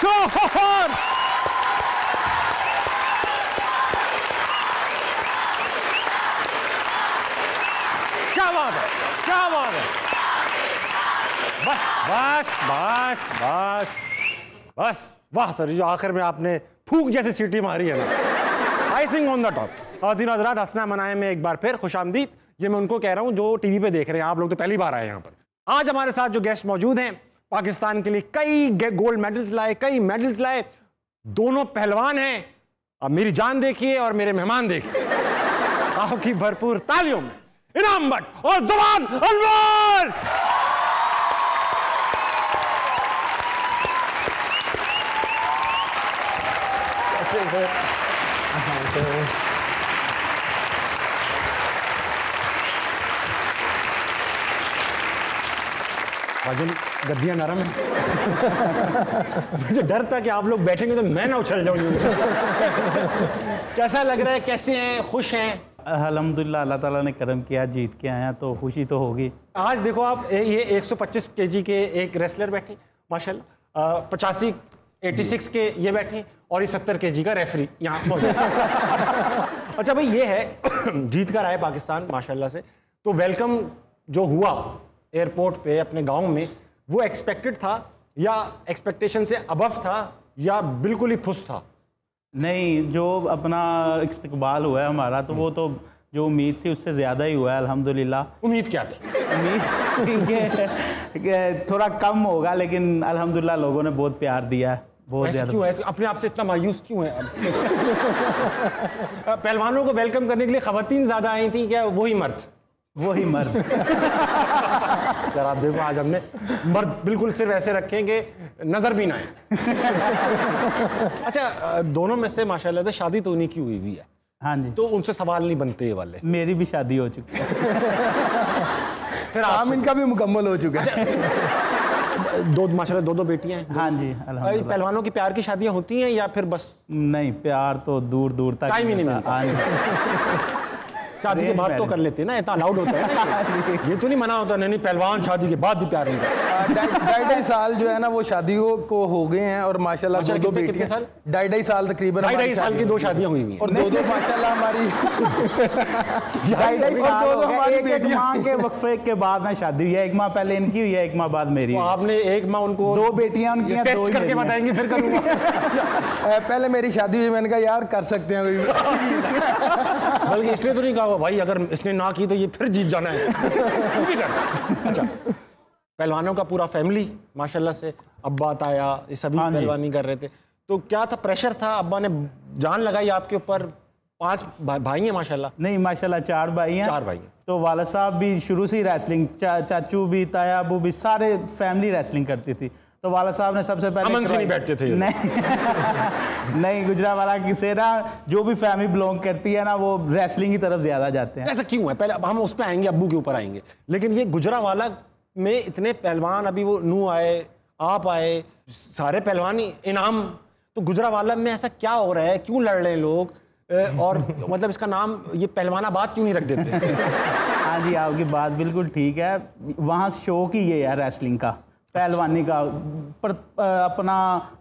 जौहर। क्या बात है, क्या बात है। बस बस बस बस बस, वाह सर, जो आखिर में आपने फूक जैसी सीटी मारी है ना, आइसिंग ऑन द टॉप। और दिनों रात हंसना मनाए में एक बार फिर खुशामदीद। ये मैं उनको कह रहा हूं जो टीवी पे देख रहे हैं, आप लोग तो पहली बार आए यहाँ पर। आज हमारे साथ जो गेस्ट मौजूद हैं, पाकिस्तान के लिए कई गोल्ड मेडल्स लाए, कई मेडल्स लाए, दोनों पहलवान हैं। अब मेरी जान देखिए और मेरे मेहमान देखिए। आपकी भरपूर तालियों में इनाम भट्ट और जमान अनवर। गद्दियां नरम है। मुझे डर था कि आप लोग बैठेंगे तो मैं ना उछल जाऊं। कैसा लग रहा है, कैसे हैं, खुश हैं? अल्हम्दुलिल्लाह, अल्लाह ताला ने करम किया, जीत के आया तो खुशी तो होगी। आज देखो आप, ये 125 केजी के एक रेसलर बैठे माशाल्लाह, 85 86 के ये बैठे और ये 70 केजी का रेफरी यहाँ मौजूद। अच्छा भाई, ये है जीत कर आए पाकिस्तान माशाल्लाह से, तो वेलकम जो हुआ एयरपोर्ट पे अपने गांव में, वो एक्सपेक्टेड था या एक्सपेक्टेशन से अबव था या बिल्कुल ही फुस था? नहीं, जो अपना इस्तकबाल हुआ है हमारा, तो वो तो जो उम्मीद थी उससे ज़्यादा ही हुआ है अल्हम्दुलिल्लाह। उम्मीद क्या थी? उम्मीद कि थोड़ा कम होगा, लेकिन अल्हम्दुलिल्लाह लोगों ने बहुत प्यार दिया है, बहुत ज़्यादा। क्यों है अपने आप से इतना मायूस क्यों है? पहलवानों को वेलकम करने के लिए ख़वातीन ज़्यादा आई थी क्या वही मर्द? वही मर्द। यार आप देखो, आज हमने मर्द बिल्कुल सिर्फ ऐसे रखेंगे नजर भी ना आए। अच्छा, दोनों में से माशाल्लाह से शादी तो उन्हीं की हुई हुई है। हाँ जी। तो उनसे सवाल नहीं बनते ये वाले। मेरी भी शादी हो चुकी है। फिर आप इनका भी मुकम्मल हो चुका है। दो माशाल्लाह दो बेटियां हैं। हाँ जी, अल्हम्दुलिल्लाह। पहलवानों की प्यार की शादियां होती हैं या फिर बस? नहीं, प्यार तो दूर दूर तक टाइम ही नहीं मिलता। शादी के बाद तो कर लेते हैं ना, इतना अलाउड होता है ना। ये तो नहीं मना होता, नहीं पहलवान शादी के बाद भी प्यार नहीं करता। 2.5 साल जो है ना वो शादी को हो गए हैं और माशाल्लाह दो बेटियां। 2.5 साल तकरीबन 2.5 साल की 2 शादियां हुई हुई हैं और दो माशाल्लाह हमारी 2.5 साल हो गए। एक माह के वक्फे के बाद ना शादी हुई है, एक माह पहले इनकी हुई है, एक माह बाद मेरी। तो आपने एक माह उनको 2 बेटियां उनकी हैं, 2 टेस्ट करके बताएंगे फिर करूंगा। पहले मेरी शादी हुई, मैंने कहा यार कर सकते हैं बल्कि इसलिए तो नहीं कहा भाई अगर इसने ना की तो ये फिर जीत जाना है। तू भी कर। अच्छा, पहलवानों का पूरा फैमिली माशाल्लाह से, अब्बा ताया ये सभी पहलवानी कर रहे थे, तो क्या था, प्रेशर था? अब्बा ने जान लगाई आपके ऊपर? 5 भाई हैं माशाल्लाह? नहीं, माशाल्लाह 4 भाई हैं। 4 भाई हैं। तो वाला साहब भी शुरू से ही रेसलिंग, चाचू भी, ताया अबू भी, सारे फैमिली रेसलिंग करती थी। तो वाला साहब ने सबसे पहले अमन से नहीं बैठते थे? नहीं, गुजरावाला की सेना जो भी फैमिली बिलोंग करती है ना, वो रेसलिंग की तरफ ज्यादा जाते हैं। ऐसा क्यों है? पहले हम उस पर आएंगे, अब्बू के ऊपर आएंगे, लेकिन ये गुजरावाला में इतने पहलवान, अभी वो नू आए, आप आए, सारे पहलवान इनाम, तो गुजरावाला में ऐसा क्या हो रहा है, क्यों लड़ रहे हैं लोग? और मतलब इसका नाम ये पहलवानाबाद क्यों नहीं रख देते? हाँ जी, आपकी बात बिल्कुल ठीक है। वहाँ शौक ही ये है रेसलिंग का, पहलवानी का, पर अपना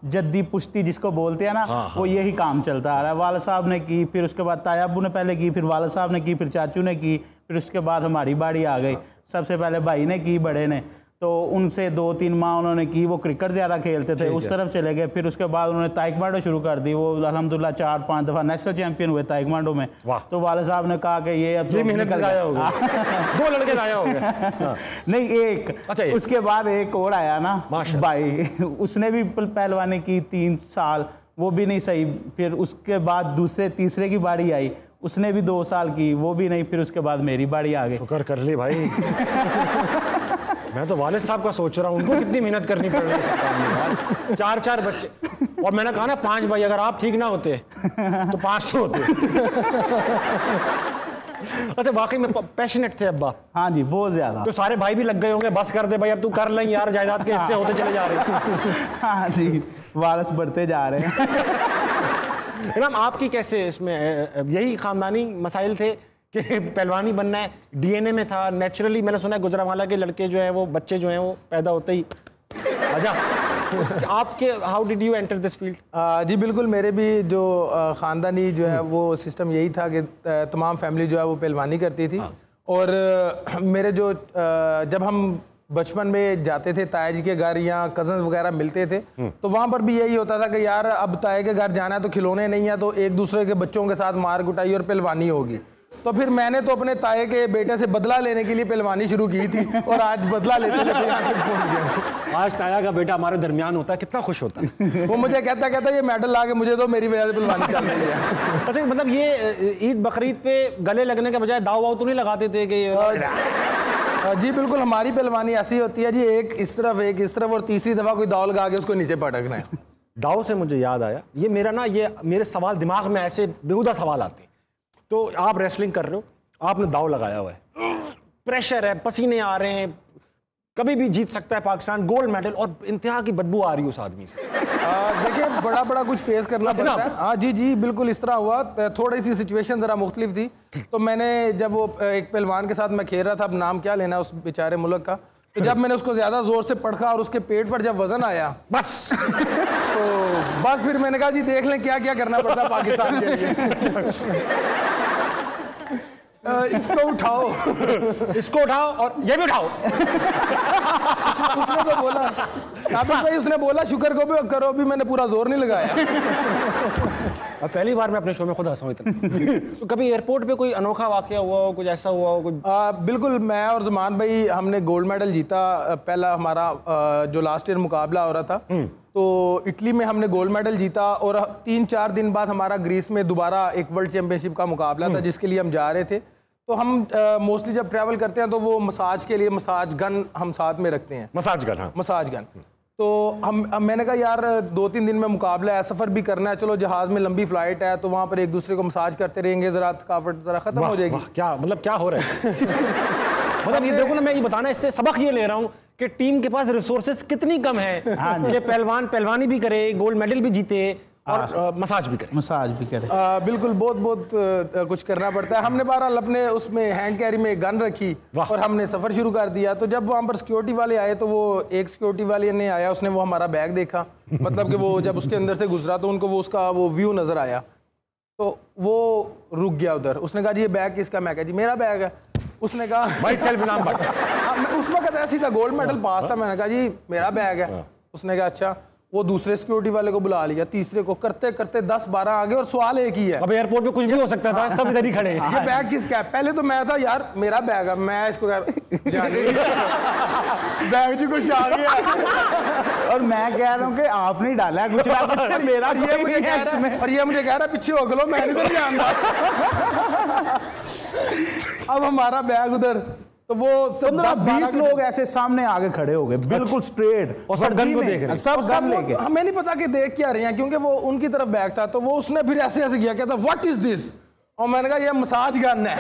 जद्दी पुश्ती जिसको बोलते हैं ना, वो यही काम चलता आ रहा है। वाला साहब ने की, फिर उसके बाद ताया अब्बू ने पहले की, फिर वाला साहब ने की, फिर चाचू ने की, फिर उसके बाद हमारी बारी आ गई। सबसे पहले भाई ने की, बड़े ने, तो उनसे 2-3 माह उन्होंने की। वो क्रिकेट ज़्यादा खेलते थे, उस तरफ चले गए। फिर उसके बाद उन्होंने ताइक्वांडो शुरू कर दी। वो अल्हम्दुलिल्लाह 4-5 दफ़ा नेशनल चैंपियन हुए ताइक्वांडो में। तो वाले साहब ने कहा कि ये अब मेहनत ज़ाया हो गया। 2 लड़के ज़ाया हो गए। नहीं, एक। अच्छा, उसके बाद एक और आया ना भाई, उसने भी पहलवानी की 3 साल, वो भी नहीं सही। फिर उसके बाद दूसरे तीसरे की बारी आई, उसने भी 2 साल की, वो भी नहीं। फिर उसके बाद मेरी बारी आ गई। शुक्र कर ली भाई। मैं तो वालिद साहब का सोच रहा हूँ, उनको कितनी मेहनत करनी पड़ रही है। 4 बच्चे, और मैंने कहा ना 5 भाई, अगर आप ठीक ना होते तो 5 तो होते। अच्छा, वाकई में पैशनेट थे अब्बा? हाँ जी, बहुत ज्यादा। तो सारे भाई भी लग गए होंगे, बस कर दे भाई अब तू कर ले यार, जायदाद के हिस्से होते चले जा रहे। हाँ जी, वारस बढ़ते जा रहे हैं। इमाम, आपकी कैसे इसमें यही खानदानी मसाइल थे कि पहलवानी बनना है, डीएनए में था नेचुरली? मैंने सुना है गुजरावाला के लड़के जो हैं वो, बच्चे जो हैं वो पैदा होते ही आजा आपके how did you enter this field? जी बिल्कुल, मेरे भी जो ख़ानदानी जो है वो सिस्टम यही था कि तमाम फैमिली जो है वो पहलवानी करती थी। और मेरे जो जब हम बचपन में जाते थे ताया जी के घर या कज़न वगैरह मिलते थे तो वहाँ पर भी यही होता था कि यार अब ताया के घर जाना है तो खिलौने नहीं है, तो एक दूसरे के बच्चों के साथ मार कुटाई और पहलवानी होगी। तो फिर मैंने तो अपने ताए के बेटे से बदला लेने के लिए पहलवानी शुरू की थी और आज बदला लेते लेते यहाँ तक पहुँच गया। आज ताया का बेटा हमारे दरमियान होता है, कितना खुश होता है। वो मुझे कहता ये मेडल ला के मुझे तो मेरी वजह से पहलवानी चल रही है। अच्छा, मतलब ये ईद बकरीद पे गले लगने के बजाय दाव वाव तो नहीं लगाते थे कि? जी बिल्कुल, हमारी पहलवानी ऐसी होती है जी, एक इस तरफ और तीसरी दफा कोई दाव लगा के उसको नीचे पटकना है। दाव से मुझे याद आया, ये मेरे सवाल दिमाग में ऐसे बेहुदा सवाल आते हैं। तो आप रेसलिंग कर रहे हो, आपने दाव लगाया हुआ है, प्रेशर है, पसीने आ रहे हैं, कभी भी जीत सकता है पाकिस्तान, गोल्ड मेडल, और इंतहा की बदबू आ रही है उस आदमी से। देखिए बड़ा कुछ फेस करना पड़ता है। हाँ जी बिल्कुल इस तरह हुआ। थोड़ी सी सिचुएशन जरा मुख्तलिफ थी। तो मैंने जब वो एक पहलवान के साथ मैं खेल रहा था, अब नाम क्या लेना उस बेचारे मुल्क का, तो जब मैंने उसको ज्यादा जोर से पटका और उसके पेट पर जब वजन आया बस फिर मैंने कहा जी देख लें क्या क्या करना पड़ता है पाकिस्तान के लिए। इसको उठाओ और ये भी उठाओ। उसने तो बोला काबिल भाई, उसने बोला शुक्र को भी करो, भी मैंने पूरा जोर नहीं लगाया। अब पहली बार मैं अपने शो में खुद हंसा हूं इतना। तो कभी एयरपोर्ट पे कोई अनोखा वाकया हुआ हो, कुछ ऐसा हुआ हो कुछ? बिल्कुल, मैं और ज़मान भाई हमने गोल्ड मेडल जीता। पहला हमारा जो लास्ट ईयर मुकाबला हो रहा था तो इटली में हमने गोल्ड मेडल जीता, और 3-4 दिन बाद हमारा ग्रीस में दोबारा एक वर्ल्ड चैंपियनशिप का मुकाबला था जिसके लिए हम जा रहे थे। तो हम मोस्टली जब ट्रैवल करते हैं तो वो मसाज के लिए मसाज गन हम साथ में रखते हैं। Massage gun? हाँ, मसाज गन। तो मैंने कहा यार 2-3 दिन में मुकाबला है, सफ़र भी करना है, चलो जहाज़ में लंबी फ़्लाइट है तो वहाँ पर एक दूसरे को मसाज करते रहेंगे, ज़रा थकावट ज़रा ख़त्म हो जाएगी। क्या मतलब क्या हो रहा है? मतलब ये देखो ना, मैं ये बताना इससे सबक ये ले रहा हूँ कि टीम के पास रिसोर्सेज कितनी कम है कि पहलवान पहलवानी भी करे, गोल्ड मेडल भी जीते और मसाज भी करे। बिल्कुल, बहुत कुछ करना पड़ता है। हमने बहरहाल अपने उसमें हैंड कैरी में गन रखी और हमने सफ़र शुरू कर दिया। तो जब वहाँ पर सिक्योरिटी वाले आए तो वो एक सिक्योरिटी वाले ने आया, उसने वो हमारा बैग देखा, मतलब कि वो जब उसके अंदर से गुजरा तो उनको वो उसका वो व्यू नज़र आया, तो वो रुक गया उधर। उसने कहा जी ये बैग किसका? मैं कहा जी मेरा बैग है। उसने कहा भाई सेल्फ नाम बट उस वक्त ऐसी था, गोल्ड मेडल पास था। मैंने कहा जी मेरा बैग है। उसने कहा अच्छा। वो दूसरे सिक्योरिटी वाले को बुला लिया, तीसरे को, करते करते 10-12 आ गए और सवाल एक ही है। अब एयरपोर्ट पे कुछ भी हो सकता था, सब इधर ही खड़े हैं। ये बैग किसका है? पहले तो मैं था यार मेरा बैग है, मैं इसको बैग जी कुछ आ गया और मैं कह रहा हूँ कि आपने डाला है कुछ ना कुछ मेरा, ये मुझे कह रहा है और ये मुझे कह रहा है पीछे हो गलो, मैं नहीं तो जानता। अब हमारा बैग उधर, तो वो 15-20 लोग ऐसे सामने आगे खड़े हो गए बिल्कुल स्ट्रेट, और सब गन को देख रहे हैं, सब गन लेके। हमें नहीं पता कि देख क्या रहे हैं, क्योंकि वो उनकी तरफ बैग था। तो वो उसने फिर ऐसे ऐसे किया, कहता व्हाट इज दिस? और मैंने कहा ये मसाज गन है।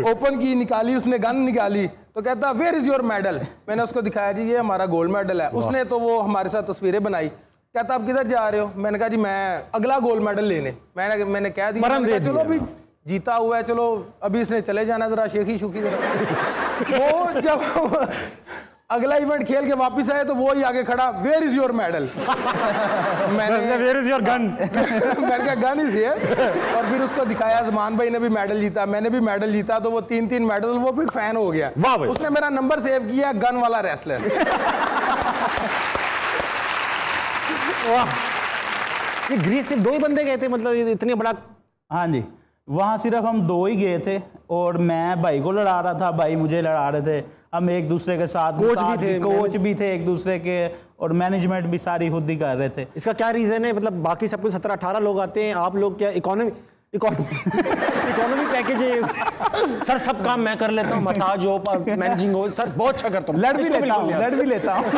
ओपन की, निकाली, उसने गन निकाली तो कहता वेयर इज योर मेडल? मैंने उसको दिखाया जी ये हमारा गोल्ड मेडल है। उसने तो वो हमारे साथ तस्वीरें बनाई। कहता आप किधर जा रहे हो? मैंने कहा जी मैं अगला गोल्ड मेडल लेने। मैंने कह दिया चलो अभी जीता हुआ है, चलो अभी इसने चले जाना, जरा शेखी शुकी जरा। वो जब अगला इवेंट खेल के वापस आए तो वो ही आगे खड़ा, वेयर इज योर मेडल? मैंने वेयर इज योर गन? मैंने कहा गन इज हियर। और फिर उसको दिखाया, ज़मान भाई ने भी मेडल जीता, मैंने भी मेडल जीता, तो वो 3-3 मेडल, वो फिर फैन हो गया। उसने मेरा नंबर सेव किया, गन वाला रेसलर। ये ग्रीस सिर्फ 2 ही बंदे गए थे, मतलब इतने बड़ा? हाँ जी, वहाँ सिर्फ हम 2 ही गए थे और मैं भाई को लड़ा रहा था, भाई मुझे लड़ा रहे थे। हम एक दूसरे के साथ कोच भी थे एक दूसरे के, और मैनेजमेंट भी सारी खुद ही कर रहे थे। इसका क्या रीज़न है? मतलब बाकी सब कुछ 17-18 लोग आते हैं, आप लोग क्या इकोनॉमी पैकेज है? सर सब काम मैं कर लेता हूँ, मसाज हो, मैनेजिंग हो, सर बहुत अच्छा करता हूँ, लड़ भी लेता हूँ।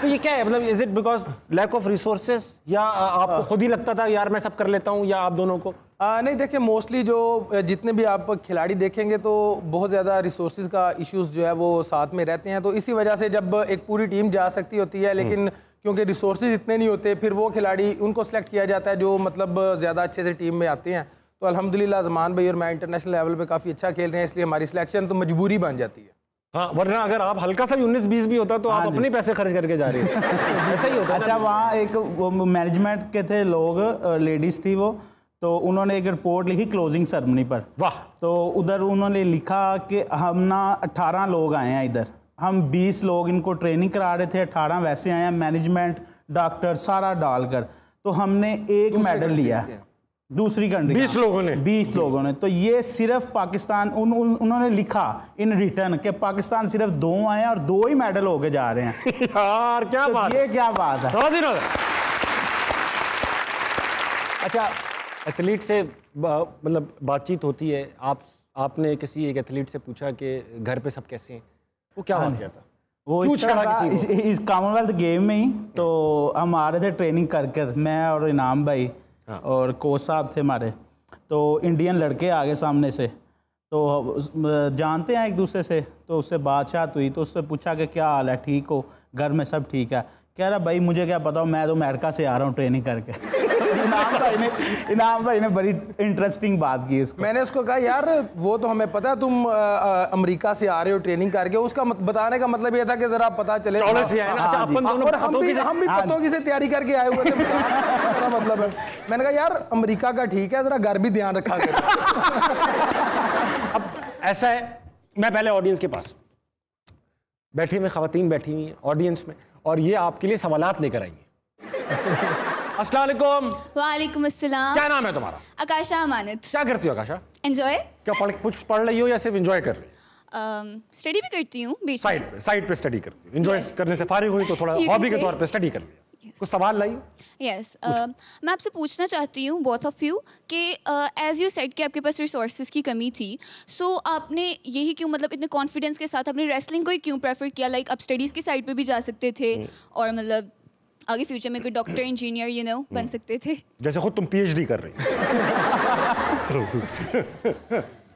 तो ये क्या है, मतलब is it because lack of resources, या आपको खुद ही लगता था यार मैं सब कर लेता हूँ, या आप दोनों को? नहीं, देखिए मोस्टली जो जितने भी आप खिलाड़ी देखेंगे तो बहुत ज़्यादा रिसोर्सेज का इश्यूज जो है वो साथ में रहते हैं। तो इसी वजह से जब एक पूरी टीम जा सकती होती है, लेकिन क्योंकि रिसोर्सेज इतने नहीं होते, फिर वो खिलाड़ी उनको सेलेक्ट किया जाता है जो मतलब ज़्यादा अच्छे से टीम में आते हैं। तो अल्हम्दुलिल्लाह ज़मान भाई और मैं इंटरनेशनल लेवल पे काफ़ी अच्छा खेल रहे हैं, इसलिए हमारी सिलेक्शन तो मजबूरी बन जाती है। हाँ, वरना अगर आप हल्का सा भी 19-20 भी होता तो आप अपने पैसे खर्च करके जा रहे हैं। ऐसा ही होता है। अच्छा, वहाँ एक मैनेजमेंट के थे लोग, लेडीज थी वो, तो उन्होंने एक रिपोर्ट लिखी क्लोजिंग सेरेमनी पर। वाह। तो उधर उन्होंने लिखा कि हम ना 18 लोग आए हैं इधर, हम 20 लोग इनको ट्रेनिंग करा रहे थे, 18 वैसे आए हैं, मैनेजमेंट डॉक्टर सारा डालकर, तो हमने एक मेडल लिया दूसरी कंट्री 20 लोगों ने। तो ये सिर्फ पाकिस्तान उन्होंने लिखा इन रिटर्न कि पाकिस्तान सिर्फ 2 आए हैं और 2 ही मेडल होके जा रहे हैं। यार क्या तो बात, ये क्या बात है। अच्छा, एथलीट से मतलब बातचीत होती है, आपने किसी एक एथलीट से पूछा कि घर पे सब कैसे हैं, वो क्या बात किया था? वो इस कॉमनवेल्थ गेम में ही तो हम आ रहे थे ट्रेनिंग कर मैं और इनाम भाई और कोच साहब थे हमारे, तो इंडियन लड़के आगे सामने से, तो जानते हैं एक दूसरे से, तो उससे बातचीत हुई, तो उससे पूछा कि क्या हाल है, ठीक हो, घर में सब ठीक है? कह रहा भाई मुझे क्या पता, मैं तो अमेरिका से आ रहा हूँ ट्रेनिंग करके। इनाम भाई ने बड़ी इंटरेस्टिंग बात की इसको। मैंने उसको कहा यार वो तो हमें पता है तुम अमेरिका से आ रहे हो ट्रेनिंग करके, उसका बताने का मतलब ये था कि जरा पता चले। हम भी पतों की से तैयारी करके आए हुए थे, मतलब है। मैंने कहा यार अमेरिका का ठीक है, जरा घर भी ध्यान रखा करो। अब ऐसा है, मैं पहले ऑडियंस के पास बैठी हुई खवातीन बैठी हुई हैं ऑडियंस में, और ये आपके लिए सवालात लेकर आई हैं। अस्सलाम वालेकुम। वालेकुम अस्सलाम। क्या नाम है तुम्हारा? आकाशा अमानत। क्या करती हो आकाशा? एंजॉय। क्या कुछ पढ़ रही हो या सिर्फ एंजॉय कर रही हो? स्टडी भी करती हूँ बीच में। साइड पे स्टडी करती हूँ। एंजॉय करने से फारिग हुई तो थोड़ा हॉबी के तौर पे स्टडी कर लिया। कुछ सवाल लाई? यस, मैं आपसे पूछना चाहती हूँ बोथ ऑफ यू कि एज यू सेड कि आपके पास रिसोर्सेज की कमी थी, सो आपने यही क्यों, मतलब इतने कॉन्फिडेंस के साथ आपने रेसलिंग को ही क्यों प्रेफर किया? लाइक आप स्टडीज़ की साइड पे भी जा सकते थे और मतलब आगे फ्यूचर में कोई डॉक्टर इंजीनियर बन सकते थे, जैसे खुद तुम पीएचडी कर रही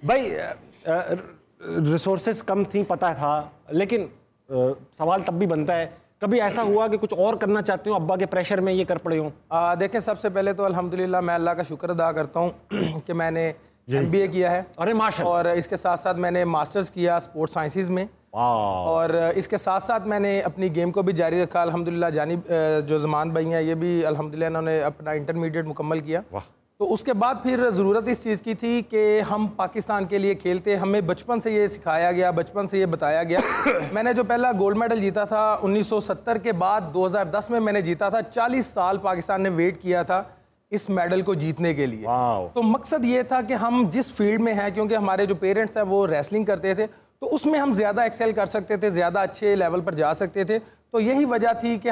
भाई रिसोर्सेज कम थी पता था, लेकिन सवाल तब भी बनता है, कभी ऐसा हुआ कि कुछ और करना चाहते हो, अब्बा के प्रेशर में ये कर पड़े हो? देखें, सबसे पहले तो अल्हम्दुलिल्लाह मैं अल्लाह का शुक्र अदा करता हूँ कि मैंने MBA किया है। अरे माशाल्लाह। और इसके साथ साथ मैंने मास्टर्स किया स्पोर्ट्स साइंसेज में, और इसके साथ साथ मैंने अपनी गेम को भी जारी रखा अल्हम्दुलिल्लाह। जानिब जो ज़मान भाई हैं, ये भी अल्हम्दुलिल्लाह इन्होंने अपना इंटरमीडिएट मुकम्मल किया। तो उसके बाद फिर ज़रूरत इस चीज़ की थी कि हम पाकिस्तान के लिए खेलते, हमें बचपन से ये सिखाया गया, बचपन से ये बताया गया। मैंने जो पहला गोल्ड मेडल जीता था 1970 के बाद 2010 में मैंने जीता था। 40 साल पाकिस्तान ने वेट किया था इस मेडल को जीतने के लिए। तो मकसद ये था कि हम जिस फील्ड में हैं, क्योंकि हमारे जो पेरेंट्स हैं वो रेसलिंग करते थे, तो उसमें हम ज़्यादा एक्सेल कर सकते थे, ज़्यादा अच्छे लेवल पर जा सकते थे। तो यही वजह थी कि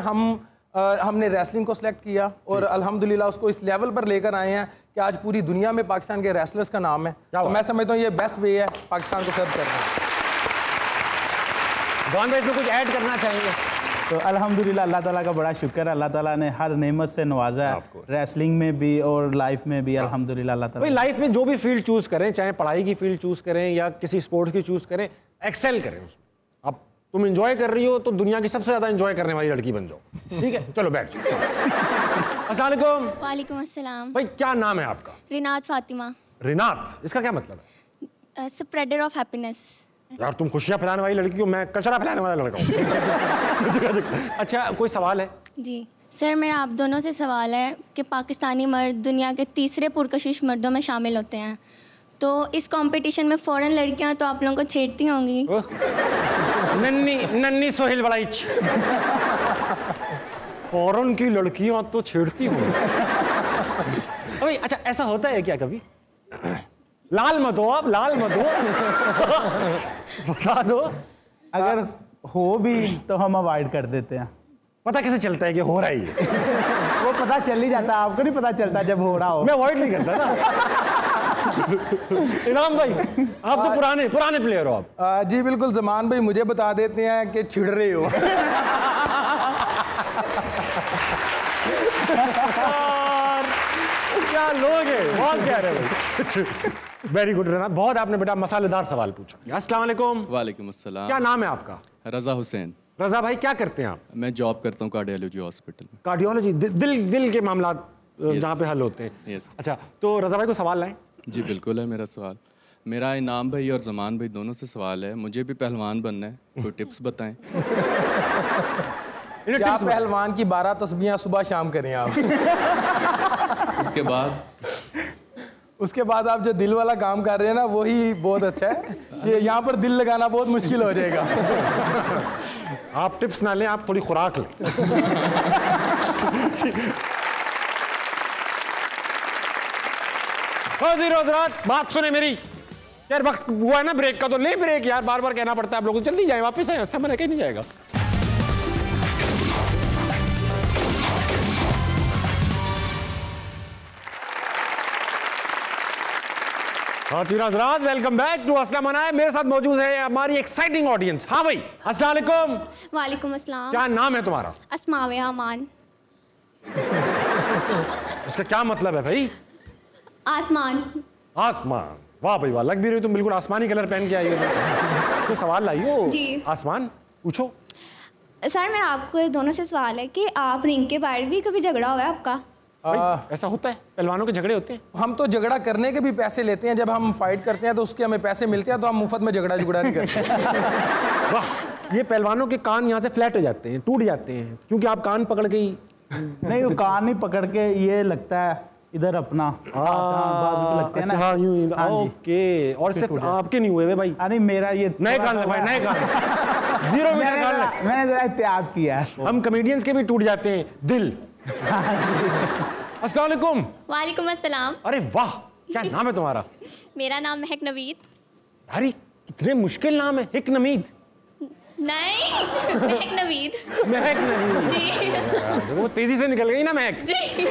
हमने रेसलिंग को सिलेक्ट किया और अल्हम्दुलिल्लाह उसको इस लेवल पर लेकर आए हैं कि आज पूरी दुनिया में पाकिस्तान के रेसलर्स का नाम है। तो मैं समझता हूँ ये बेस्ट वे है पाकिस्तान को सर्व करना। जॉन भाई इसमें कुछ ऐड करना चाहेंगे? तो अल्हम्दुलिल्लाह अल्लाह ताला का बड़ा शुक्र है, अल्लाह ताला ने हर नेमत से नवाजा है, रेसलिंग में भी और लाइफ में भी अल्हम्दुलिल्लाह। अल्लाह ताला लाइफ में जो भी फील्ड चूज करें, चाहे पढ़ाई की फील्ड चूज करें या किसी स्पोर्ट्स की चूज करें, एक्सेल करें उसमें। अब तुम एंजॉय कर रही हो तो दुनिया की सबसे ज्यादा एंजॉय करने वाली लड़की बन जाओ, ठीक है? चलो बैठ जाओ। अस्सलाम वालेकुम। वालेकुम अस्सलाम। भाई क्या नाम है आपका? रिनात फातिमा। रिनात, इसका क्या मतलब है? Spreader of happiness. यार तुम खुशियां फैलाने वाली लड़की हो, मैं कचरा फैलाने वाला लड़का हूँ। अच्छा, कोई सवाल है? जी सर, मेरा आप दोनों से सवाल है कि पाकिस्तानी मर्द दुनिया के तीसरे पुरकशिश मर्दों में शामिल होते हैं, तो इस कंपटीशन में फॉरेन लड़कियां तो आप लोगों को छेड़ती होंगी। नन्नी सोहेल वलाइच, फॉरेन की लड़कियां तो छेड़ती होंगी। अच्छा, ऐसा होता है क्या कभी? लाल मत हो, आप लाल मत हो। बता दो। अगर हो भी तो हम अवॉइड कर देते हैं। पता कैसे चलता है कि हो रहा ही है? वो पता चल ही जाता है, आपको नहीं पता चलता जब हो रहा हो। मैं अवॉइड नहीं करता ना। इनाम भाई, आप तो पुराने प्लेयर हो आप। जी बिल्कुल, ज़मान भाई मुझे बता देते हैं कि छिड़ रहे हो। क्या लोग हैं, बहुत कह रहे हैं। वेरी गुड रना, बहुत आपने बेटा मसालेदार सवाल पूछा। अस्सलाम वालेकुम। वालेकुम अस्सलाम। क्या नाम है आपका? रज़ा हुसैन। रज़ा भाई क्या करते हैं आप? मैं जॉब करता हूँ कार्डियोलॉजी हॉस्पिटल में। कार्डियोलॉजी, दिल के मामला जहाँ पे हल होते हैं। यस। अच्छा, तो रज़ा भाई को सवाल लाएं। जी बिल्कुल है मेरा सवाल। मेरा इनाम भाई और जमान भाई दोनों से सवाल है, मुझे भी पहलवान बनना है, कोई टिप्स बताएं। क्या पहलवान की 12 तस्बीहां सुबह शाम करें आप? उसके बाद आप जो दिल वाला काम कर रहे हैं ना, वही बहुत अच्छा है। ये यहाँ पर दिल लगाना बहुत मुश्किल हो जाएगा। आप टिप्स ना लें, आप थोड़ी खुराक लें। हज़रात, बात सुने मेरी यार, वक्त हुआ है ना ब्रेक का, तो ले ब्रेक यार, बार बार कहना पड़ता है आप लोगों को। जल्दी जाए, वापस आए, रास्ता में कहीं नहीं जाएगा। हज़रात, वेलकम बैक टू असला मनाए। मेरे साथ मौजूद है हमारी एक्साइटिंग ऑडियंस। हाँ भाई, अस्सलाम वालेकुम। वालेकुम अस्सलाम। क्या नाम है तुम्हारा? अस्मावे अमान। इसका क्या मतलब है भाई? आसमान। आसमान, वाह भाई वाह, लग भी रही तुम बिल्कुल आसमानी कलर पहन के आई हो। तो सवाल लाई हो जी। आसमान, पूछो। सर मेरा आपको दोनों से सवाल है कि आप रिंग के बाहर भी कभी झगड़ा हुआ है आपका? ऐसा होता है, पहलवानों के झगड़े होते हैं। हम तो झगड़ा करने के भी पैसे लेते हैं। जब हम फाइट करते हैं तो उसके हमें पैसे मिलते हैं, तो हम मुफ्त में झगड़ा नहीं करते। वाह, ये पहलवानों के कान यहाँ से फ्लैट हो जाते हैं, टूट जाते हैं, क्योंकि आप कान पकड़ के ही नहीं, वो कान नहीं पकड़ के, ये लगता है इधर अपना बाजू पे लगते हैं ना। हाँ, यूं। हाँ जी। ओके, और सिर्फ आपके नहीं हुए भाई? नहीं, मेरा ये नए कान लगवाए, नए कान। 0 मीटर कान लग। मैंने जरा एहतियात किया है। हम कॉमेडियंस के भी टूट जाते हैं दिल। अस्सलाम वालेकुम। वालेकुम अस्सलाम। अरे वाह, क्या नाम है तुम्हारा? मेरा नाम महक नवीद। अरे कितने मुश्किल नाम है, हिक नमीद। नहीं, महक नवीद। महक नहीं जी। वो तेजी से निकल गई ना महक। जी।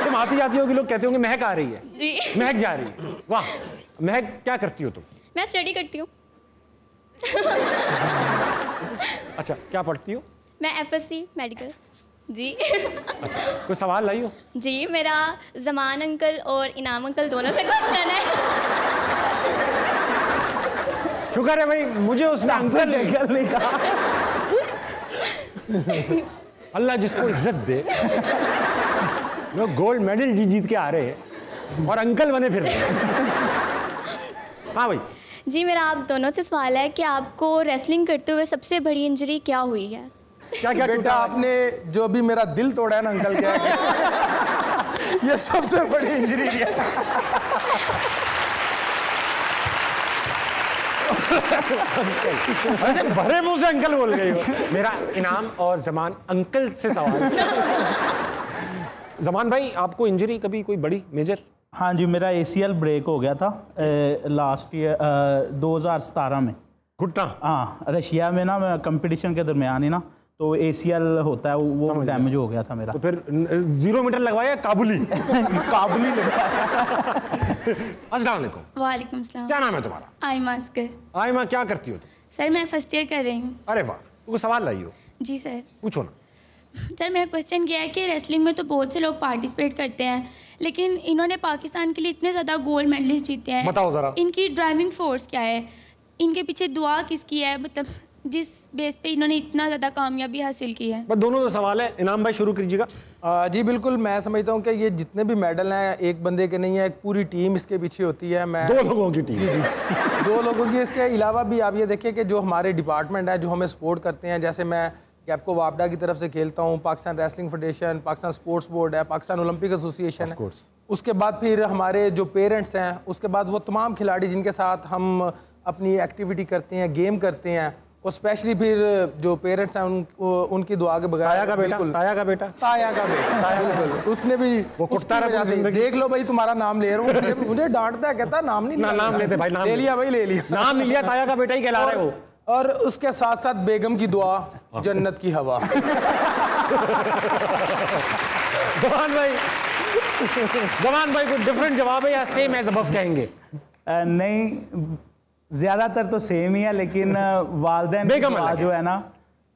तुम आती जाती होगी, लोग कहते होंगे महक आ रही है। जी। महक जा रही है। वाह, महक क्या करती हो तुम? मैं स्टडी करती हूँ। अच्छा, क्या पढ़ती हो? मैं FSC मेडिकल। जी। अच्छा, कोई सवाल लाई हो? जी, मेरा जमान अंकल और इनाम अंकल दोनों से क्वेश्चन है। शुक्र है भाई, मुझे उसने अंकल नहीं कहा। अल्लाह जिसको इज्जत दे। लोग गोल्ड मेडल जीत के आ रहे हैं और अंकल बने फिर। हाँ भाई। जी, मेरा आप दोनों से सवाल है कि आपको रेसलिंग करते हुए सबसे बड़ी इंजरी क्या हुई है? क्या क्या बेटा, आपने जो भी मेरा दिल तोड़ा है ना अंकल, क्या ये सबसे बड़ी इंजरी है। ऐसे भरे मुंह से अंकल बोल गई हो। मेरा इनाम और जमान अंकल से सवाल। जमान भाई, आपको इंजरी कभी कोई बड़ी मेजर? हाँ जी, मेरा ACL ब्रेक हो गया था लास्ट ईयर 2017 में। घुटना? हाँ, रशिया में ना, मैं कंपटीशन के दरमियान ही ना, तो ACL होता है, वो डैमेज हो गया था मेरा। तो फिर 0 मीटर लगवाया काबुली? काबुली लगवाया। अस्सलाम वालेकुम। वालेकुम सलाम। क्या नाम है तुम्हारा? आयमा अस्कर। आयमा, क्या करती हो तुम? सर मैं फर्स्ट ईयर कर रही हूँ। अरे वाह, तुमको सवाल लाई हो? जी सर। पूछो ना। सर मेरा क्वेश्चन ये है कि रेसलिंग में तो बहुत से लोग पार्टिसिपेट करते हैं, लेकिन इन्होंने पाकिस्तान के लिए इतने ज़्यादा गोल्ड मेडलिस्ट जीते हैं। बताओ ज़रा। इनकी ड्राइविंग फोर्स क्या है? इनके पीछे दुआ किसकी है? मतलब जिस बेस पे इन्होंने इतना ज़्यादा कामयाबी हासिल की है। बस दोनों तो सवाल है। इनाम भाई शुरू कीजिएगा। जी बिल्कुल, मैं समझता हूँ कि ये जितने भी मेडल हैं एक बंदे के नहीं है, एक पूरी टीम इसके पीछे होती है। मैं 2 लोगों की टीम। जी जी, 2 लोगों की। इसके अलावा भी आप ये देखिए कि जो हमारे डिपार्टमेंट है, जो हमें सपोर्ट करते हैं, जैसे मैं कैप्को वापडा की तरफ से खेलता हूँ, Pakistan wrestling federation, Pakistan sports board है, पाकिस्तान ओलंपिक एसोसिएशन है। उसके बाद फिर हमारे जो पेरेंट्स हैं, उसके बाद वो तमाम खिलाड़ी जिनके साथ हम अपनी एक्टिविटी करते हैं, गेम करते हैं, और स्पेशली फिर जो पेरेंट्स हैं उनकी दुआ के बगैर। ताया का बेटा, ताया का बेटा, ताया का बेटा, उसने भी वो कुटता रहा जिंदगी। देख लो भाई, तुम्हारा नाम ले रहा हूँ, मुझे डांटता है, कहता नाम नहीं ना, नाम लेते भाई, नाम ले लिया भाई, ले लिया, नाम नहीं लिया, ताया का बेटा ही कहला रहे हो। और उसके साथ साथ बेगम की दुआ, जन्नत की हवा। जवान भाई कोई डिफरेंट जवाब है या सेम एज अबव कहेंगे? नहीं, ज़्यादातर तो सेम ही है, लेकिन वालदैन की दुआ जो है ना,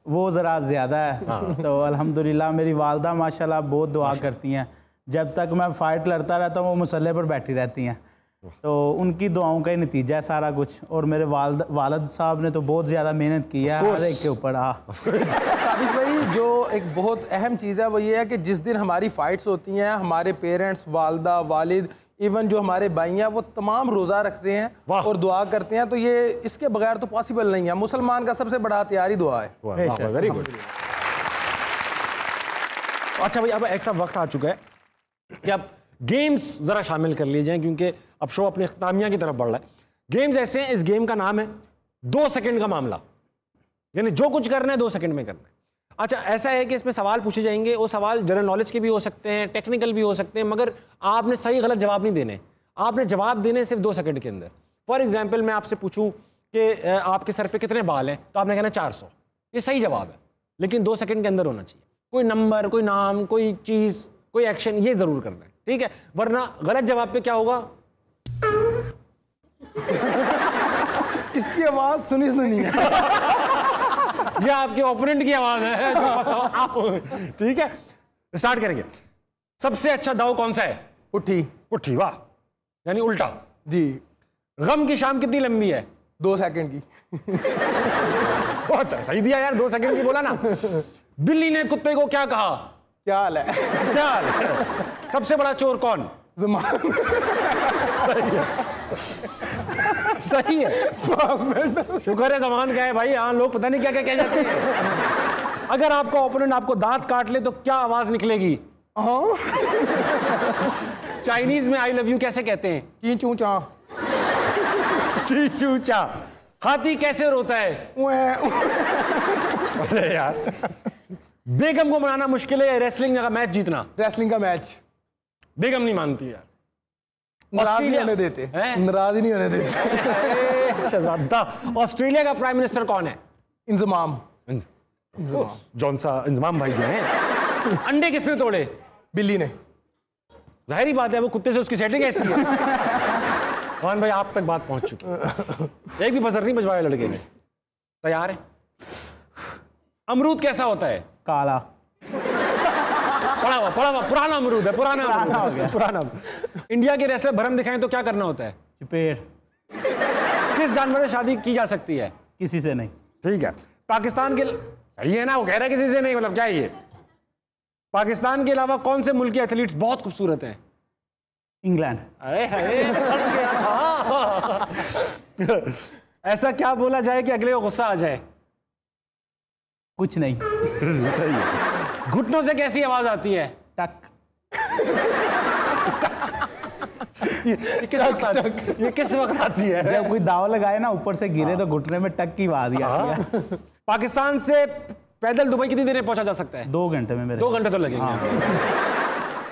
वो ज़रा ज़्यादा है। हाँ। तो अल्हम्दुलिल्लाह मेरी वालदा माशाल्लाह बहुत दुआ करती हैं। जब तक मैं फ़ाइट लड़ता रहता हूँ, वो मुसल्ले पर बैठी रहती हैं, तो उनकी दुआओं का ही नतीजा है सारा कुछ। और मेरे वालिद साहब ने तो बहुत ज़्यादा मेहनत की है हर एक के ऊपर। साबिश भाई, जो एक बहुत अहम चीज़ है वो ये है कि जिस दिन हमारी फ़ाइट्स होती हैं, हमारे पेरेंट्स, वालदा, वालिद, इवन जो हमारे भाई हैं वो तमाम रोज़ा रखते हैं वाह। और दुआ करते हैं, तो ये इसके बगैर तो पॉसिबल नहीं है। मुसलमान का सबसे बड़ा हथियार ही दुआ है। Very good. अच्छा भाई, अब एक सा वक्त आ चुका है कि अब गेम्स जरा शामिल कर लिए जाएं, क्योंकि अब शो अपनी अख्तामिया की तरफ बढ़ रहा है। गेम्स ऐसे हैं, इस गेम का नाम है 2 सेकंड का मामला, यानी जो कुछ करना है 2 सेकंड में करना है। अच्छा, ऐसा है कि इसमें सवाल पूछे जाएंगे, वो सवाल जनरल नॉलेज के भी हो सकते हैं, टेक्निकल भी हो सकते हैं, मगर आपने सही गलत जवाब नहीं देने, आपने जवाब देने सिर्फ 2 सेकंड के अंदर। फॉर एग्जाम्पल, मैं आपसे पूछूं कि आपके सर पे कितने बाल हैं, तो आपने कहना 400, ये सही जवाब है, लेकिन 2 सेकंड के अंदर होना चाहिए। कोई नंबर, कोई नाम, कोई चीज़, कोई एक्शन, ये ज़रूर करना है, ठीक है? वरना गलत जवाब पे क्या होगा? इसकी आवाज़ सुनी है। ये आपके ओपोनेंट की आवाज है। ठीक है, स्टार्ट करेंगे। सबसे अच्छा दाव कौन सा है? पुट्ठी। पुट्ठी, वाह, यानी उल्टा जी। गम की शाम कितनी लंबी है? 2 सेकंड की। बहुत अच्छा, सही दिया यार, 2 सेकंड की बोला ना। बिल्ली ने कुत्ते को क्या कहा? क्या हाल है? क्या हाल है? सबसे बड़ा चोर कौन? ज़मान। सही है, सही है, शुक्र है ज़मान क्या है भाई। हाँ, लोग पता नहीं क्या क्या कह जाते हैं। अगर आपका ओपोनेंट आपको दांत काट ले तो क्या आवाज निकलेगी? चाइनीज में आई लव यू कैसे कहते हैं? ची चू चा। ची चू चा। हाथी कैसे रोता है? अरे यार, बेगम को मनाना मुश्किल है रेसलिंग का मैच जीतना? रेसलिंग का मैच। बेगम नहीं मानती यार, नाराज नहीं होने देते, नाराज नहीं होने देते। शहजादा। ऑस्ट्रेलिया का प्राइम मिनिस्टर कौन है? इंजमाम। जौन सा इंजमाम भाई जो हैं। अंडे किसने तोड़े? बिल्ली ने। जाहिर बात है, वो कुत्ते से उसकी सेटिंग ऐसी है। खान भाई, आप तक बात पहुंच चुकी है, एक भी बजर नहीं बजवाया लड़के ने। तैयार है? अमरूद कैसा होता है? काला। पड़ा हुआ पुराना अमरूद है, पुराना। इंडिया के रेसलर भरम दिखाएं तो क्या करना होता है? चपेट। किस जानवर से शादी की जा सकती है? किसी से नहीं। ठीक है। पाकिस्तान के, सही है ना, वो कह रहा है किसी से नहीं, मतलब क्या है ये? पाकिस्तान के अलावा कौन से मुल्क के एथलीट्स बहुत खूबसूरत हैं? इंग्लैंड। अरे ऐसा क्या बोला जाए कि अगले को गुस्सा आ जाए? कुछ नहीं। सही है। घुटनों से कैसी आवाज आती है? टक। ये किस वक्त आती है? जब कोई दाव लगाए ना, ऊपर से गिरे तो घुटने में टक की आवाज आती है। पाकिस्तान से पैदल दुबई कितनी देर में पहुंचा जा सकता है? 2 घंटे में। मेरे 2 घंटे तो लगेंगे।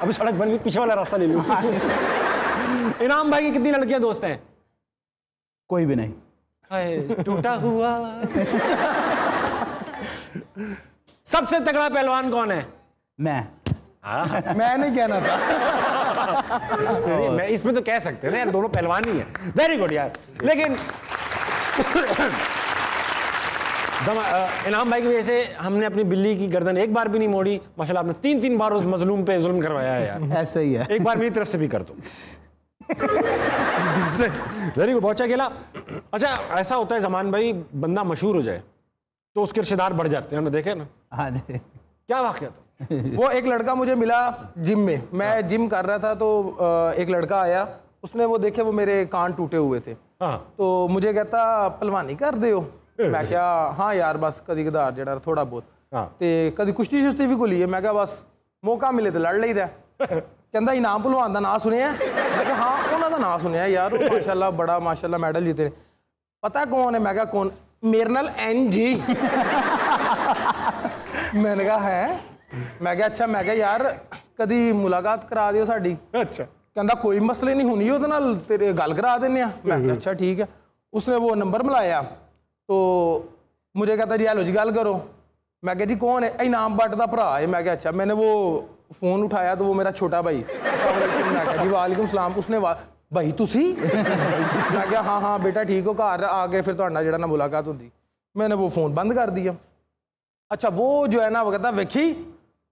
अभी सड़क बन गई, पीछे वाला रास्ता ले लूं। इनाम भाई की कितनी लड़कियां दोस्त हैं? कोई भी नहीं। टूटा हुआ। सबसे तगड़ा पहलवान कौन है? मैं नहीं कहना था। मैं इसमें तो कह सकते हैं ना यार, दोनों पहलवान ही है। वेरी गुड यार। लेकिन इनाम भाई की वजह से हमने अपनी बिल्ली की गर्दन एक बार भी नहीं मोड़ी। माशाल्लाह, आपने 3 बार उस मजलूम पे जुल्म करवाया है यार। ऐसा ही है। एक बार मेरी तरफ से भी कर दो। वेरी गुड, बहुत अच्छा खेला। अच्छा, ऐसा होता है ज़मान भाई, बंदा मशहूर हो जाए तो उसके रिश्तेदार बढ़ जाते हैं, हमने देखे ना। हाँ जी। क्या वाक़या था? वो एक लड़का मुझे मिला जिम में, मैं जिम कर रहा था, तो एक लड़का आया, उसने वो देखे वो मेरे कान टूटे हुए थे। हाँ। तो मुझे कहता पहलवानी कर दे हो? मैं क्या, हाँ यार बस कदी कदार जड़ा थोड़ा बहुत। हाँ। ते कदी कुश्ती शुश्ती भी कोली है? मैं क्या बस मौका मिले तो लड़ लीदा। कहता इनाम भलवान का नाम सुनिया? मैं क्या हाँ, उन्होंने नाम सुनिया यार, माशाल्लाह बड़ा माशाल्लाह मेडल जीते ने। पता कौन है? मैं क्या कौन? मेरे नाल NG। मैंने कहा है? मैं क्या अच्छा। मैं क्या यार कदी मुलाकात करा दियो साडी। अच्छा। कहता कोई मसले नहीं, होनी ਉਹਦੇ ਨਾਲ तेरे गल करा देने। मैं क्या अच्छा ठीक है। उसने वो नंबर मिलाया तो मुझे कहता जी हेलो जी गल करो। मैं क्या जी कौन है? इनाम बट का भरा है। मैं क्या अच्छा। मैंने वो फोन उठाया तो वो मेरा छोटा भाई। मैं क्या जी वालेकुम सलाम। उसने भाई तुसी? मैं क्या हाँ हाँ बेटा ठीक हो, घर आ गए फिर ਤੁਹਾਡਾ ਜਿਹੜਾ ਨਾ मुलाकात होती। मैंने वो फोन बंद कर दिया। अच्छा, वो जो है ना वो कहता वेखी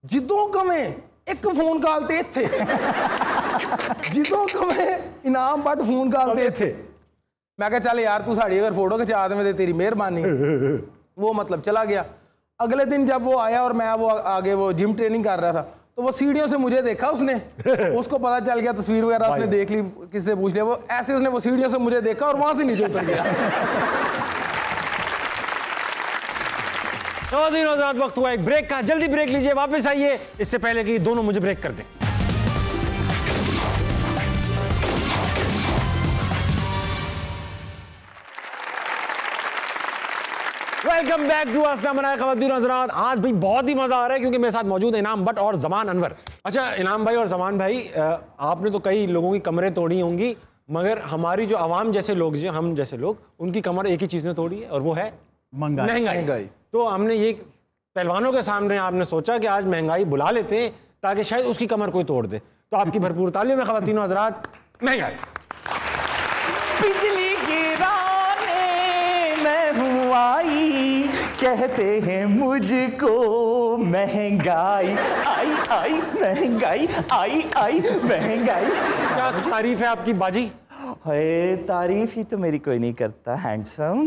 जिदों कमें एक फोन कॉल ते इत्थे। जिदों कमें इनाम बट फोन कॉल ते इत्थे। मैं क्या चल यार तू साड़ी अगर फोटो खिंचा दे में तेरी मेहरबानी। वो मतलब चला गया। अगले दिन जब वो आया और मैं वो आगे वो जिम ट्रेनिंग कर रहा था तो तो वो सीढ़ियों से मुझे देखा उसने, उसको पता चल गया, तस्वीर वगैरह उसने देख ली, किससे पूछ लिया, वो ऐसे उसने वो सीढ़ियों से मुझे देखा और वहां से नीचे उतर गया। तो वक्त हुआ एक ब्रेक का, जल्दी ब्रेक लीजिए, वापस आइए, इससे पहले कि दोनों मुझे ब्रेक कर दें। वेलकम बैक टू अस्सलाम ख़वातीन हज़रात। आज भाई बहुत ही मजा आ रहा है क्योंकि मेरे साथ मौजूद है इनाम भट्ट और जमान अनवर। अच्छा इनाम भाई और जमान भाई, आपने तो कई लोगों की कमरें तोड़ी होंगी, मगर हमारी जो आवाम जैसे लोग, जो हम जैसे लोग, उनकी कमर एक ही चीज ने तोड़ी है और वो है महंगाई। तो हमने ये पहलवानों के सामने आपने सोचा कि आज महंगाई बुला लेते हैं ताकि शायद उसकी कमर कोई तोड़ दे। तो आपकी भरपूर तालियों में ख़वातीन और हज़रात, महंगाई। बिजली गिराने मैं हूँ आई, कहते हैं मुझको महंगाई आई आई, महंगाई आई आई, महंगाई। क्या तारीफ है आपकी बाजी? है तारीफ ही तो मेरी कोई नहीं करता हैंडसम।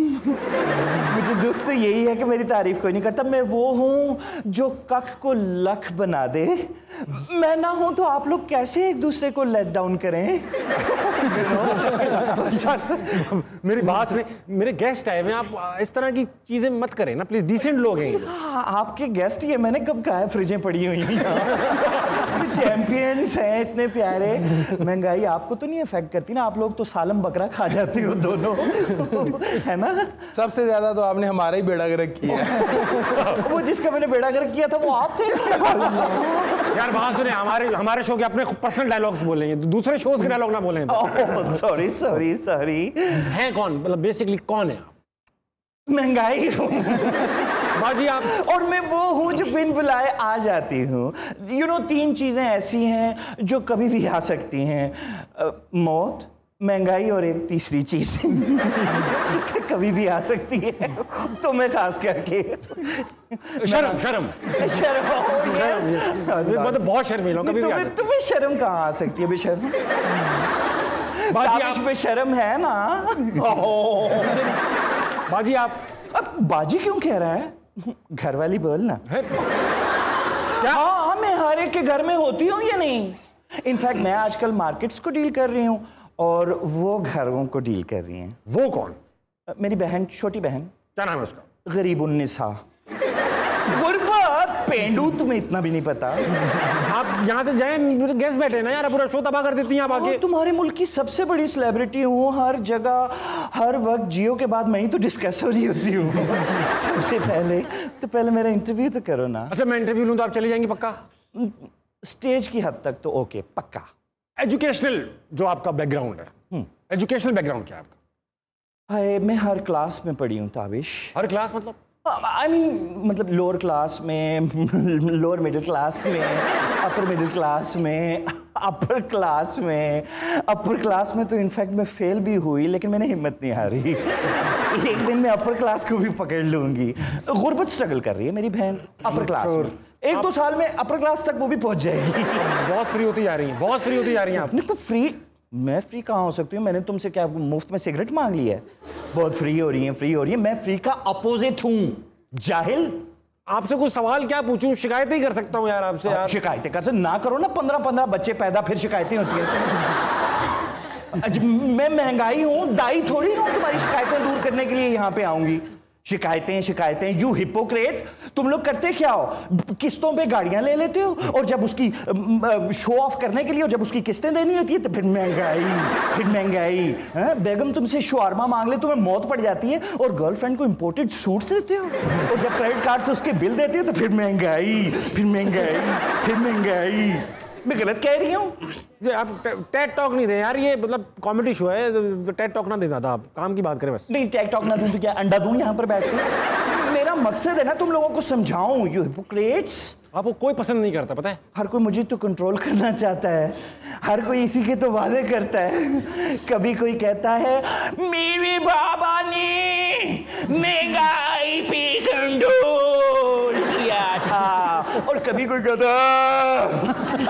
मुझे दुख तो यही है कि मेरी तारीफ कोई नहीं करता। मैं वो हूँ जो कख को लख बना दे। मैं ना हूँ तो आप लोग कैसे एक दूसरे को लेट डाउन करें? मेरी बात सुने, मेरे गेस्ट आए हुए, आप इस तरह की चीजें मत करें ना प्लीज, डिसेंट लोग हैं। आपके गेस्ट ये मैंने कब कहा है, फ्रिजें पड़ी हुई हैं, चैंपियंस हैं इतने प्यारे। महंगाई आपको तो नहीं अफेक्ट करती ना, आप लोग तो सालम बकरा खा जाते हो दोनों, है ना? सबसे ज्यादा तो आपने हमारा ही बेड़ा गर्क किया है। वो जिसका मैंने बेड़ा गर्क किया था वो आप थे। यार बात सुने, हमारे शो के अपने पर्सनल डायलॉग्स बोलेंगे, दूसरे शोज के डायलॉग ना बोलेंगे। Sorry sorry sorry. है कौन, मतलब बेसिकली कौन है आप? महंगाई बाजी आप। और मैं वो हूँ जो बिन बुलाए आ जाती हूँ। यू नो, 3 चीजें ऐसी हैं जो कभी भी आ सकती हैं, मौत, महंगाई और एक तीसरी चीज कभी भी आ सकती है। तो मैं खास करके शर्म मतलब बहुत शर्मीला हूं, कभी भी आ सकती है। तुम्हें शर्म कहाँ आ सकती है बेशर्म? बाजी पे शर्म है ना। बाजी आप अब बाजी क्यों कह रहा है? घर वाली बोल ना। क्या? हाँ, मैं हर एक के घर में होती हूँ या नहीं? इनफैक्ट मैं आजकल मार्केट्स को डील कर रही हूँ और वो घरों को डील कर रही हैं। वो कौन? मेरी बहन, छोटी बहन। क्या नाम है उसका? गरीबुन्निसा। गुरबत पेंडू, तुम्हें इतना भी नहीं पता। आप यहाँ से जाएं, गेस्ट बैठे ना यार, पूरा शो तबाह कर देती हैं आप आके। तुम्हारे मुल्क की सबसे बड़ी सेलिब्रिटी हूँ, हर जगह हर वक्त जियो के बाद मैं ही तो डिस्कस हो रही होती हूँ। सबसे पहले मेरा इंटरव्यू तो करो ना। अच्छा मैं इंटरव्यू लूँ तो आप चली जाएंगी पक्का? स्टेज की हद तक तो ओके, पक्का। एजुकेशनल जो आपका बैकग्राउंड है, एजुकेशनल बैकग्राउंड क्या है आपका? हाय, मैं हर क्लास में पढ़ी हूँ ताबिश। हर क्लास मतलब? I mean, मतलब लोअर क्लास में, लोअर मिडिल क्लास में, अपर मिडिल क्लास में, अपर क्लास में, अपर क्लास में तो इनफैक्ट मैं फेल भी हुई, लेकिन मैंने हिम्मत नहीं हारी। एक दिन मैं अपर क्लास को भी पकड़ लूंगी। गुर्बत स्ट्रगल कर रही है मेरी बहन अपर क्लास में। 1-2 साल में अपर क्लास तक वो भी पहुंच जाएगी। बहुत फ्री होती जा रही हैं, बहुत फ्री होती जा रही हैं आप। नहीं, फ्री मैं फ्री कहाँ हो सकती हूँ? मैंने तुमसे क्या मुफ्त में सिगरेट मांग ली है? बहुत फ्री हो रही है। मैं फ्री का अपोजिट हूँ, जाहिल। आपसे कुछ सवाल क्या पूछूं? शिकायतें ही कर सकता हूँ यार आपसे। यार शिकायतें कर सकते ना, करो ना। 15 बच्चे पैदा, फिर शिकायतें होती हैं। मैं महंगाई हूँ, दाई थोड़ी हूँ तुम्हारी शिकायतें दूर करने के लिए यहाँ पे आऊंगी। शिकायतें, यू हिपोक्रेट। तुम लोग करते क्या हो? किस्तों पे गाड़ियां ले लेते हो और जब उसकी शो ऑफ करने के लिए, और जब उसकी किस्तें देनी होती है तो फिर महंगाई। बेगम तुमसे शवारमा मांग ले, तुम्हें मौत पड़ जाती है, और गर्लफ्रेंड को इंपोर्टेड सूट्स देते हो, और जब क्रेडिट कार्ड से उसके बिल देते हो तो फिर महंगाई। मैं गलत कह रही हूँ? आप टेड टॉक नहीं दे यार, ये मतलब कॉमेडी शो है, टेड टॉक ना दे ज्यादा, आप काम की बात करें बस। नहीं, टेड टॉक ना दूं तो क्या अंडा दूं यहाँ पर बैठ के? मेरा मकसद है ना तुम लोगों को समझाऊं, यू हिपोक्रेट्स। आपको कोई पसंद नहीं करता, पता है? हर कोई मुझे तो कंट्रोल करना चाहता है, हर कोई इसी के तो वादे करता है। कभी कोई कहता है मेरे बाबा ने महंगाई पे कंट्रोल किया था, और कभी कोई कहता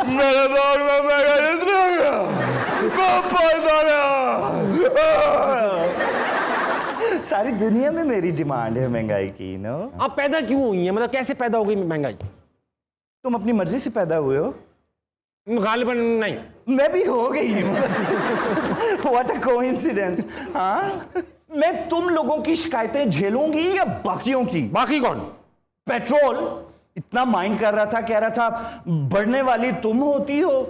मेरे दौर में महंगाई सारी दुनिया में मेरी डिमांड है महंगाई की। नो, आप पैदा क्यों हुई है, मतलब कैसे पैदा हो गई महंगाई? तुम अपनी मर्जी से पैदा हुए हो? गालिबन नहीं। मैं भी हो गई हूँ। What a coincidence। हाँ, मैं तुम लोगों की शिकायतें झेलूंगी या बाकियों की? बाकी कौन? पेट्रोल इतना माइंड कर रहा था, कह रहा था बढ़ने वाली तुम होती हो,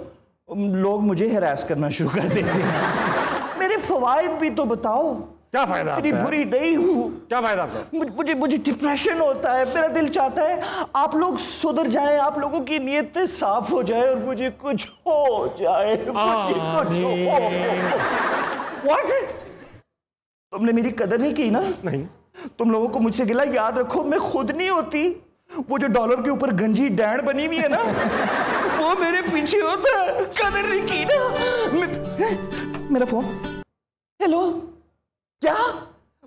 लोग मुझे हैरास करना शुरू कर देते हैं। मेरे फवायद भी तो बताओ। क्या फायदा? इतनी बुरी नहीं हूँ। क्या फायदा आपका? मुझे डिप्रेशन होता है, मेरा दिल चाहता है आप लोग सुधर जाएं, आप लोगों की नीयतें साफ हो जाए और मुझे कुछ हो जाए, मुझे कुछ हो। What? तुमने मेरी कदर नहीं की ना? नहीं। तुम लोगों को मुझसे गिला, याद रखो मैं खुद नहीं होती, वो जो डॉलर के ऊपर गंजी डैंड बनी हुई है ना, वो मेरे पीछे होता है। कदर नहीं की ना। मेरा फोन। हेलो, क्या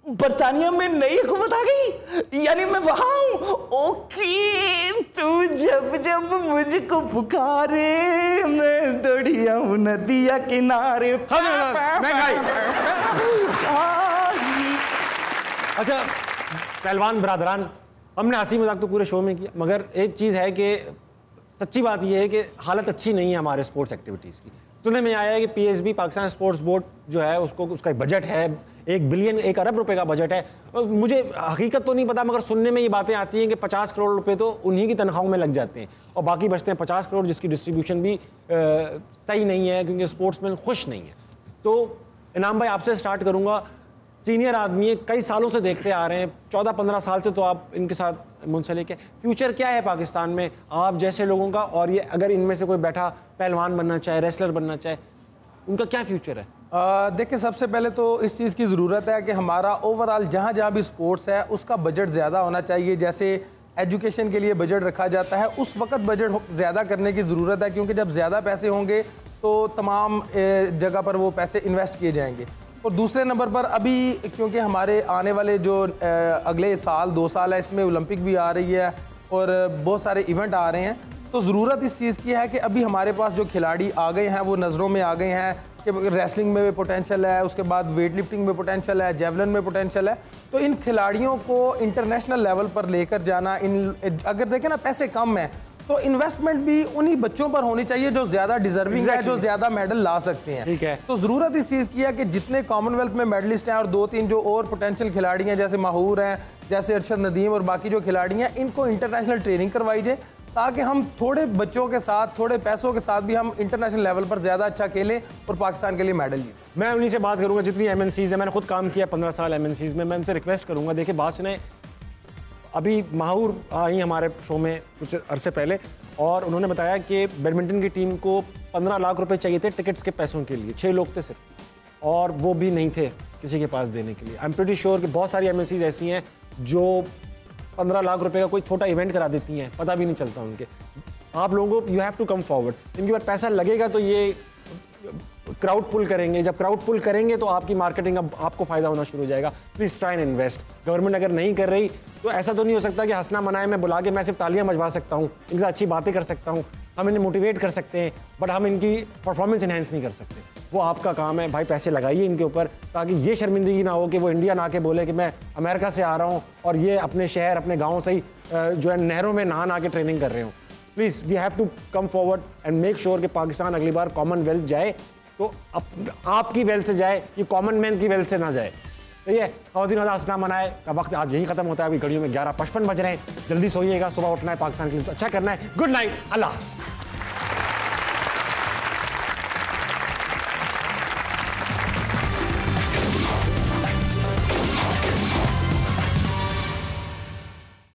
बर्तानिया में नई हुकूमत आ गई? यानी मैं वहां हूं? ओके, तू जब जब मुझको पुकारे मैं दौड़िया हूं नदिया किनारे। अच्छा पहलवान बरादरान, हमने हंसी मजाक तो पूरे शो में किया, मगर एक चीज़ है कि सच्ची बात यह है कि हालत अच्छी नहीं है हमारे स्पोर्ट्स एक्टिविटीज़ की। सुनने में आया है कि पीएसबी पाकिस्तान स्पोर्ट्स बोर्ड जो है उसको उसका बजट है 1 बिलियन 1 अरब रुपए का बजट है। मुझे हकीकत तो नहीं पता, मगर सुनने में ये बातें आती हैं कि 50 करोड़ रुपए तो उन्हीं की तनख्वाहों में लग जाते हैं और बाकी बचते हैं 50 करोड़, जिसकी डिस्ट्रीब्यूशन भी सही नहीं है क्योंकि स्पोर्ट्समैन खुश नहीं है। तो इनाम भाई आपसे स्टार्ट करूँगा, सीनियर आदमी है, कई सालों से देखते आ रहे हैं, 14-15 साल से तो आप इनके साथ मुंसलिक है। फ्यूचर क्या है पाकिस्तान में आप जैसे लोगों का, और ये अगर इनमें से कोई बैठा पहलवान बनना चाहे, रेसलर बनना चाहे, उनका क्या फ्यूचर है? देखिए, सबसे पहले तो इस चीज़ की ज़रूरत है कि हमारा ओवरऑल जहाँ जहाँ भी स्पोर्ट्स है उसका बजट ज़्यादा होना चाहिए। जैसे एजुकेशन के लिए बजट रखा जाता है, उस वक्त बजट ज़्यादा करने की ज़रूरत है, क्योंकि जब ज़्यादा पैसे होंगे तो तमाम जगह पर वो पैसे इन्वेस्ट किए जाएंगे। और दूसरे नंबर पर अभी क्योंकि हमारे आने वाले जो अगले साल 2 साल है, इसमें ओलंपिक भी आ रही है और बहुत सारे इवेंट आ रहे हैं, तो ज़रूरत इस चीज़ की है कि अभी हमारे पास जो खिलाड़ी आ गए हैं वो नज़रों में आ गए हैं कि रेसलिंग में भी पोटेंशियल है, उसके बाद वेट लिफ्टिंग में पोटेंशियल है, जेवलिन में पोटेंशियल है। तो इन खिलाड़ियों को इंटरनेशनल लेवल पर लेकर जाना, अगर देखें ना पैसे कम है तो इन्वेस्टमेंट भी उन्हीं बच्चों पर होनी चाहिए जो ज्यादा डिजर्विंग है, जो ज्यादा मेडल ला सकते हैं। ठीक है। तो जरूरत इस चीज की है कि जितने कॉमनवेल्थ में मेडलिस्ट हैं और 2-3 जो और पोटेंशियल खिलाड़ी हैं, जैसे माहूर हैं, जैसे अरशद नदीम और बाकी जो खिलाड़ी हैं, इनको इंटरनेशनल ट्रेनिंग करवाई जाए ताकि हम थोड़े बच्चों के साथ, थोड़े पैसों के साथ भी हम इंटरनेशनल लेवल पर ज्यादा अच्छा खेलें और पाकिस्तान के लिए मेडल जीतें। मैं उन्हीं से बात करूंगा जितनी एमएनसीज है, मैंने खुद काम किया 15 साल एमएनसीज में। मैं उनसे रिक्वेस्ट करूंगा, देखिए बात सुने, अभी माहूर आई हमारे शो में कुछ अरसे पहले और उन्होंने बताया कि बैडमिंटन की टीम को 15 लाख रुपए चाहिए थे टिकट्स के पैसों के लिए, 6 लोग थे सिर्फ, और वो भी नहीं थे किसी के पास देने के लिए। आई एम प्रीटी श्योर कि बहुत सारी एमएनसीज ऐसी हैं जो 15 लाख रुपए का कोई छोटा इवेंट करा देती हैं, पता भी नहीं चलता उनके। आप लोगों को you have to come forward, इनके पास पैसा लगेगा तो ये क्राउड पुल करेंगे, जब क्राउड पुल करेंगे तो आपकी मार्केटिंग, अब आपको फायदा होना शुरू हो जाएगा। Please try and invest. Government अगर नहीं कर रही तो ऐसा तो नहीं हो सकता कि हंसना मनाए में बुला के मैं सिर्फ तालियां बजवा सकता हूँ, इनसे अच्छी बातें कर सकता हूँ, हम इन्हें मोटिवेट कर सकते हैं, बट हम इनकी परफॉर्मेंस इनहेंस नहीं कर सकते। वो आपका काम है भाई, पैसे लगाइए इनके ऊपर ताकि ये शर्मिंदगी ना हो कि वो इंडिया ना के बोले कि मैं अमेरिका से आ रहा हूँ और ये अपने शहर अपने गाँव से ही जो है नहरों में नहा के ट्रेनिंग कर रहे हो। Please we have to come forward and make sure कि पाकिस्तान अगली बार कॉमनवेल्थ जाए तो आपकी वेल्थ से जाए, ये कॉमन मैन की वेल्थ से ना जाए। तो ये खवातीन वाला हंसना मनाए का वक्त आज यही खत्म होता है। अभी घड़ियों में 11:55 बज रहे हैं, जल्दी सोइएगा, सुबह उठना है, पाकिस्तान के लिए अच्छा करना है। गुड नाइट, अल्लाह।